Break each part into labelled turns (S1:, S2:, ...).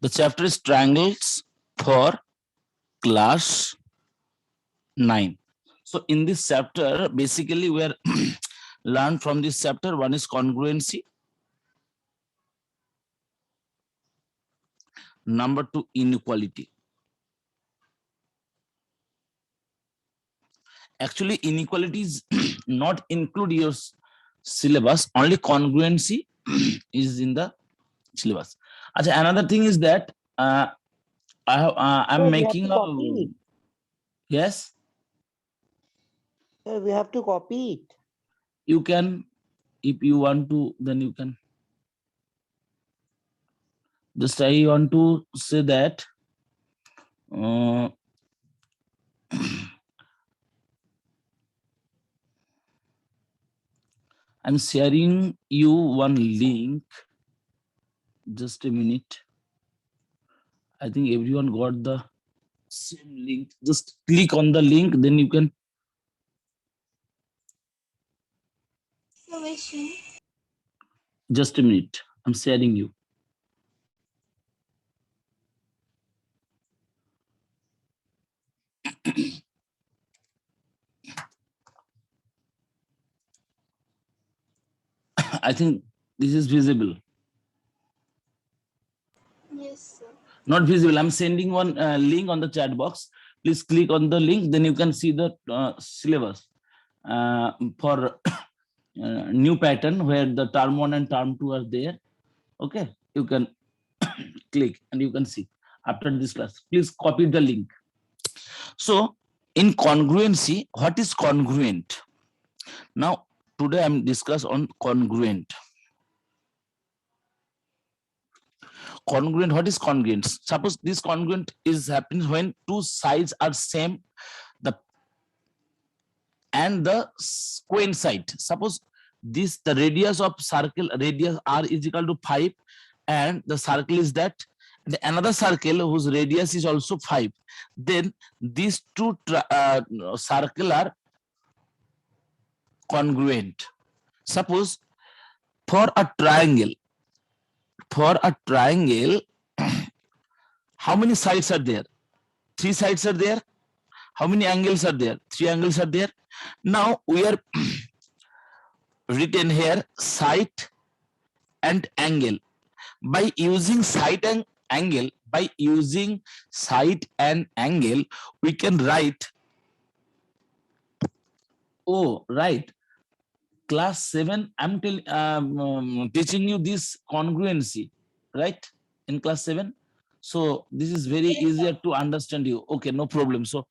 S1: The chapter is triangles for class 9. So in this chapter, basically we are learn from this chapter. One is congruency. Number 2, inequality. Actually, inequalities not include your syllabus. Only congruency is in the syllabus. Another thing is that I'm
S2: So we have
S1: making
S2: to
S1: a
S2: copy it.
S1: yes.
S2: We have to copy it.
S1: You can, if you want to, then you can. Just I want to say that I'm sharing you one link. Just a minute. I think everyone got the same link. Just click on the link, then you can. Just a minute. I'm sharing you. I think this is visible.
S3: Yes, sir.
S1: Not visible. I'm sending one link on the chat box. Please click on the link, then you can see the syllabus for new pattern where the term 1 and term 2 are there. Okay, you can click and you can see after this class. Please copy the link. So in congruency, what is congruent? Now today I'm discuss on congruent. Congruent, what is congruent? Suppose this congruent is happens when two sides are same, the and the coincide. Suppose this, the radius of circle, radius r is equal to 5, and the circle is that, another circle whose radius is also 5, then these two circle are congruent. Suppose for a triangle, how many sides are there? 3 sides are there. How many angles are there? 3 angles are there. Now we are written here side and angle. By using side and angle, we can write. Oh, right. Class 7, I'm teaching you this congruency, right? In class 7. So this is very easier to understand you. Okay, no problem. So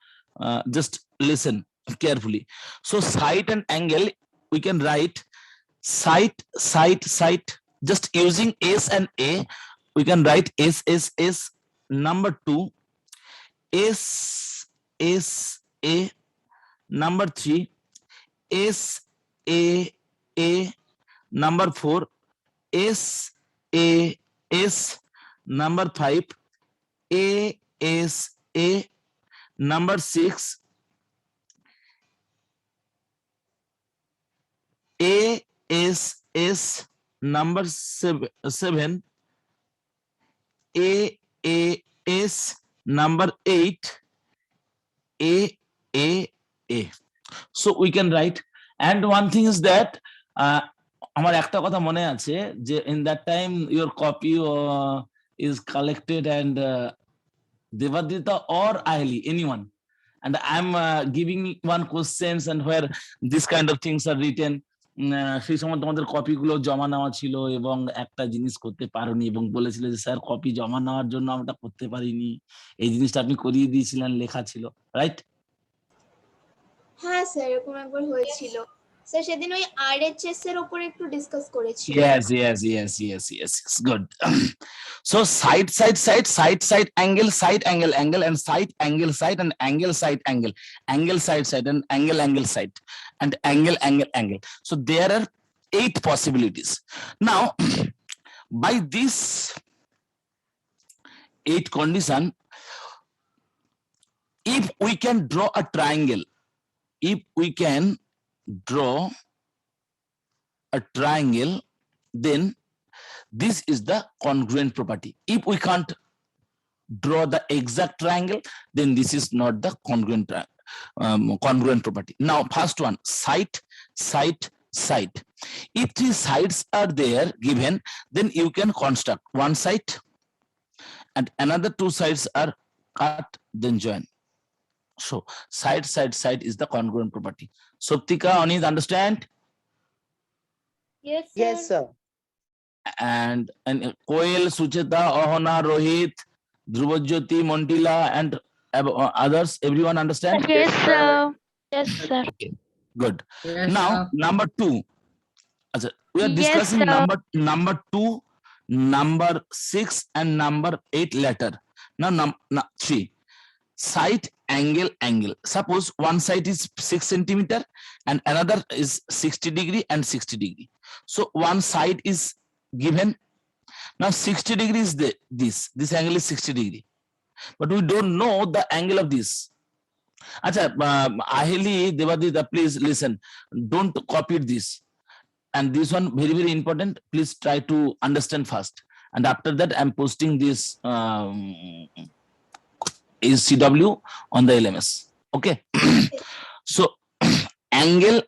S1: just listen carefully. So side and angle, we can write side. Just using S and A, we can write S. Number 2, S A. Number 3, S A. Number 4, S. Number 5, A. Number 6, A. Number 7, A. Number 8, A. So we can write. And one thing is that আমার একটা কথা মনে আছে যে in that time your copy is collected and Devadita or Ahli, anyone, and I'm giving one questions and where this kind of things are written. সেই সময় তোমাদের কপিগুলো জমা নেওয়া ছিল এবং একটা জিনিস করতে পারোনি এবং বলেছিলে যে স্যার কপি জমা নেওয়ার জন্য আমরা করতে পারিনি, এই জিনিসটা আপনি করিয়ে দিয়েছিলেন, লেখা ছিল, রাইট?
S3: হ্যাঁ স্যার, এরকম একবার হয়েছিল স্যার, সেদিন ওই আরএইচএস এর উপরে একটু ডিসকাস করেছিল।
S1: Yes, good. So side angle, and side angle and angle side and angle side and angle. So there are 8 possibilities. Now by this 8 condition, if we can draw a triangle, then this is the congruent property. If we can't draw the exact triangle, then this is not the congruent congruent property. Now, first one, side, side, side. If three sides are there given, then you can construct one side and another two sides are cut, then join. So side, side, side is the congruent property. Soptika, Anid, understand?
S3: Yes, sir.
S2: Yes, sir.
S1: And Koel, Sucheta, Ohana, Rohit, Dhruvajyoti, Montila, and others, everyone understand?
S4: Yes, sir. Yes, sir.
S1: Good.
S2: Yes,
S1: Now, number two. We are
S4: Yes,
S1: discussing
S4: sir.
S1: number 2, number 6, and number 8 later. Now, 3. Side, angle, angle. Suppose one side is 6 centimeter and another is 60 degree and 60 degree. So one side is given. Now 60 degree is this angle is 60 degree, but we don't know the angle of this. Acha, Aheli, Devadita, please listen. Don't copy this. And this one very, very important. Please try to understand first. And after that, I'm posting this is CW on the LMS. Okay. So angle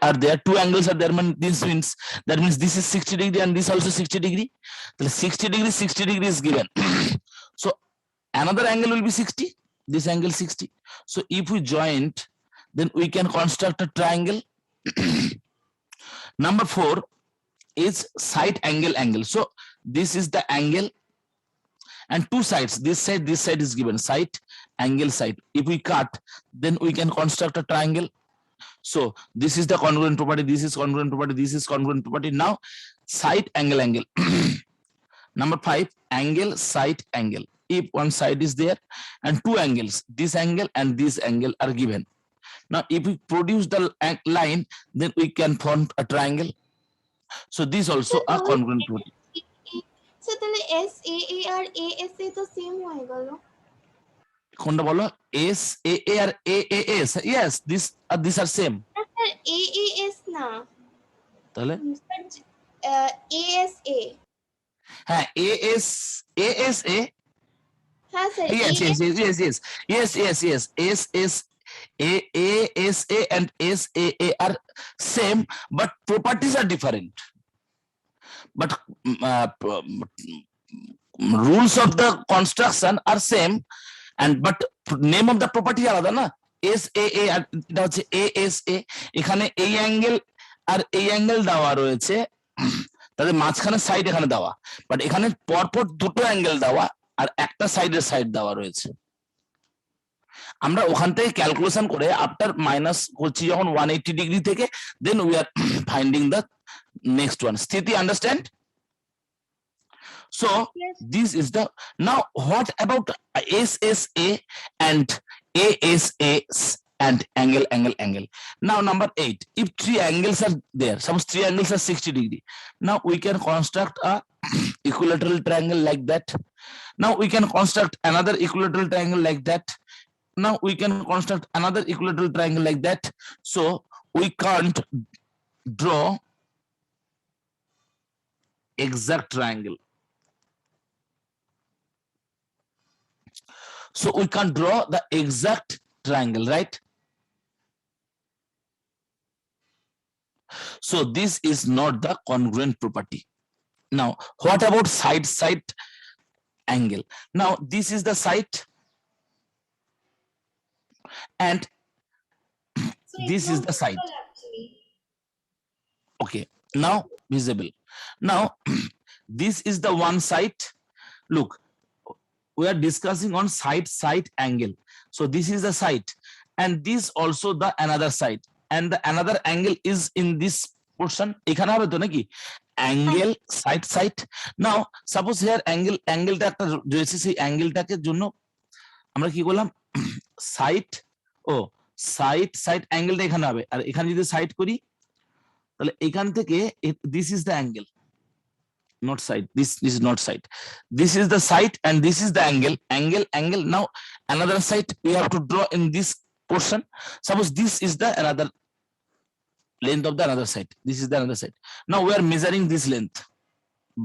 S1: are there. Two angles are there. This means this is 60 degree and this also 60 degree. The 60 degree is given. So another angle will be 60. This angle 60. So if we joint, then we can construct a triangle. Number 4 is side, angle, angle. So this is the angle and two sides, this side is given, side, angle, side. If we cut, then we can construct a triangle. So this is the congruent property, this is congruent property, this is congruent property. Now side, angle, angle. Number 5, angle, side, angle. If one side is there and two angles, this angle and this angle are given. Now if we produce the line, then we can form a triangle. So this also a congruent property.
S3: So তাহলে SAA আর ASA তো same হয়ে গেল।
S1: কোনটা বলো? SAA আর AAS? Yes, these are same.
S3: Sir AAS না,
S1: তাহলে
S3: ASA।
S1: হ্যাঁ, ASA।
S3: হ্যাঁ sir,
S1: yes. ASA and SAA are same, but properties are different. But rules of the construction are same, and but name of the property আলাদা না। SAA আর এটা হচ্ছে ASA। এখানে এই অ্যাঙ্গেল আর এই অ্যাঙ্গেল দেওয়া রয়েছে, তাদের মাঝখানে সাইড এখানে দেওয়া, বাট এখানে পরপর দুটো অ্যাঙ্গেল দেওয়া আর একটা সাইডের সাইড দেওয়া রয়েছে। আমরা ওখান থেকে ক্যালকুলেশন করে আফটার মাইনাস করছি যখন 180 ডিগ্রি থেকে, then we are finding the next one. Sthiti, understand? So
S3: Yes.
S1: this is the, now what about SSA and ASA and angle? Now number 8, if three angles are there, suppose three angles are 60 degree, now we can construct a equilateral triangle like that. Now we can construct another equilateral triangle like that. Now we can construct another equilateral triangle like that. So we can't draw exact triangle. So we can't draw the exact triangle, right? So this is not the congruent property. Now, what about side angle? Now, this is the side and this is the side. Okay, now visible. Now, this is the one side. Look, we are discussing on side angle. So this is the side and this also the another side, and the another angle is in this portion. এখানে হবে তো নাকি angle side. Now suppose here অ্যাঙ্গেলটা একটা রয়েছে, সেই অ্যাঙ্গেলটাকে জন্য আমরা কি করলাম, সাইড অ্যাঙ্গেলটা এখানে হবে, আর এখানে যদি সাইড করি তাহলে এখান থেকে this is the angle, not side. This is not side. This is the side and this is the angle. Now another side we have to draw in this portion. Suppose this is the another length of the another side. This is the another side. Now we are measuring this length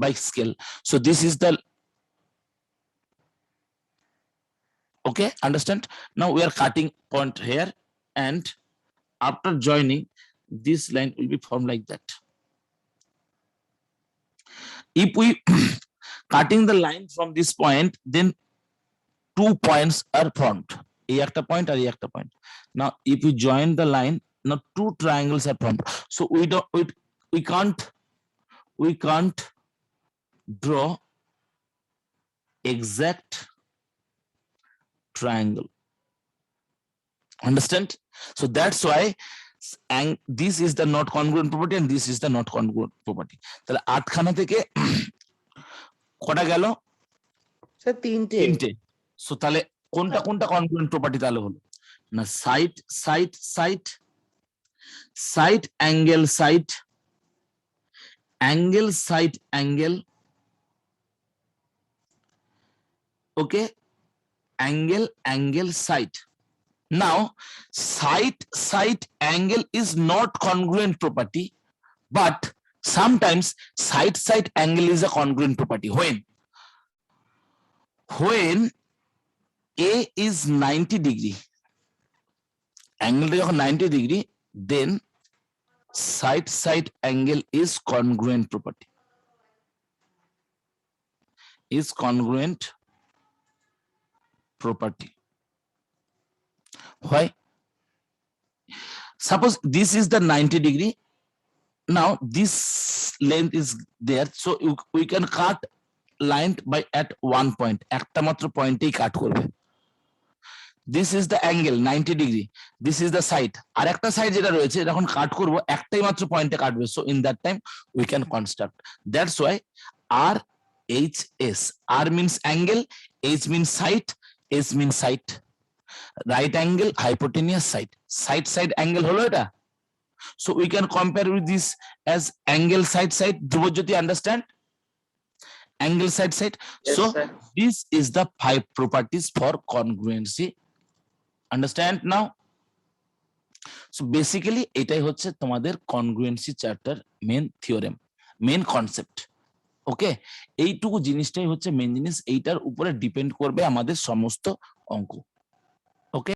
S1: by scale. So this is the Okay, understand? Now we are cutting point here, and after joining, this line will be formed like that. If we cutting the line from this point, then 2 points are formed. এই একটা point আর এই একটা point. Now if we join the line, now 2 triangles are formed. So we can't draw exact triangle. Understand? So that's why and this is the not congruent property and this is the not congruent property. তাহলে আটখানা থেকে কটা গেল?
S2: Sir তিনটে।
S1: তিনটে। So তাহলে কোনটা কোনটা কনগ্রুয়েন্ট প্রপার্টি তাহলে হলো না side side side side angle side angle side angle okay angle angle side now side angle is not congruent property but sometimes side angle is a congruent property when A is 90 degree angle যখন 90 degree then side angle is congruent property Why? Suppose this is the 90 degree. Now this length is there, so we can cut line by at one point. একটা মাত্র পয়েন্টেই কাট করবে। This is the angle 90 degree. This is the side. আর একটা side যেটা রয়েছে যখন কাট করব একটাই মাত্র পয়েন্টে কাটবে। So in that time we can construct. That's why RHS. R means angle, H means side, S means side. Right angle hypotenuse side angle holo eta so we can compare with this as angle side Dhrubajyoti understand angle side
S2: Yes,
S1: so
S2: sir.
S1: this is the 5 properties for congruency understand now so basically এটাই হচ্ছে তোমাদের congruency chapter main theorem main concept ওকে এইটুকু জিনিসটাই হচ্ছে main জিনিস এইটার উপরে depend করবে আমাদের সমস্ত অঙ্ক